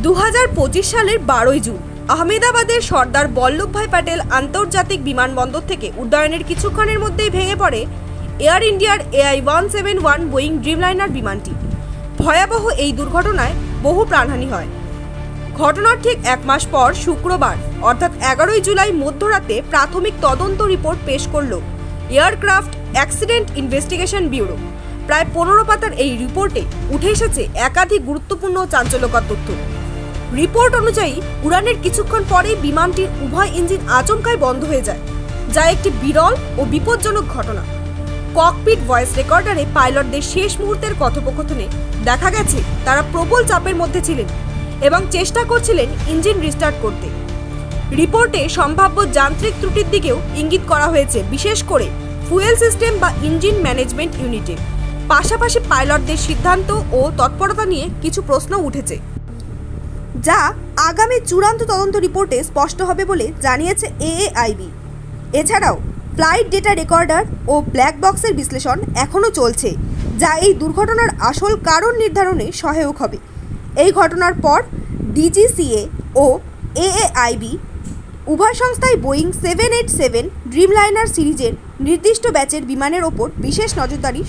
2025 সালের 12 জুন আহমেদাবাদের সর্দার বল্লভভাই প্যাটেল আন্তর্জাতিক বিমানবন্দর থেকে উড্ডয়নের কিছুক্ষণের মধ্যেই ভেঙে পড়ে এয়ার ইন্ডিয়ার AI-171 বোয়িং ড্রিমলাইনার বিমানটি। ভয়াবহ এই দুর্ঘটনায় বহু প্রাণহানি হয়। ঘটনার ঠিক এক মাস পর শুক্রবার অর্থাৎ 11 জুলাই মধ্যরাতে প্রাথমিক তদন্ত রিপোর্ট পেশ করল এয়ারক্রাফট অ্যাক্সিডেন্ট ইনভেস্টিগেশন ব্যুরো। প্রায় 15 পাতার এই রিপোর্টে উঠে এসেছে একাধিক গুরুত্বপূর্ণ চাঞ্চল্যকর তথ্য। রিপোর্ট অনুযায়ী উড়ানের কিছুক্ষণ পরেই বিমানটির উভয় ইঞ্জিন আচমকাই বন্ধ হয়ে যায়, যা একটি বিরল ও বিপজ্জনক ঘটনা। ককপিট ভয়েস রেকর্ডারে পাইলটদের শেষ মুহূর্তের কথোপকথনে দেখা গেছে তারা প্রবল চাপের মধ্যে ছিলেন এবং চেষ্টা করছিলেন ইঞ্জিন রিস্টার্ট করতে। রিপোর্টে সম্ভাব্য যান্ত্রিক ত্রুটির দিকেও ইঙ্গিত করা হয়েছে, বিশেষ করে ফুয়েল সিস্টেম বা ইঞ্জিন ম্যানেজমেন্ট ইউনিটে। পাশাপাশি পাইলটদের সিদ্ধান্ত ও তৎপরতা নিয়ে কিছু প্রশ্ন উঠেছে, যা আগামী চূড়ান্ত তদন্ত রিপোর্টে স্পষ্ট হবে বলে জানিয়েছে AAIB। এছাড়াও ফ্লাইট ডেটা রেকর্ডার ও ব্ল্যাক বক্সের বিশ্লেষণ এখনও চলছে, যা এই দুর্ঘটনার আসল কারণ নির্ধারণে সহায়ক হবে। এই ঘটনার পর DGCA ও AAIB উভয় সংস্থায় বোয়িং 787 ড্রিমলাইনার সিরিজের নির্দিষ্ট ব্যাচের বিমানের ওপর বিশেষ নজরদারি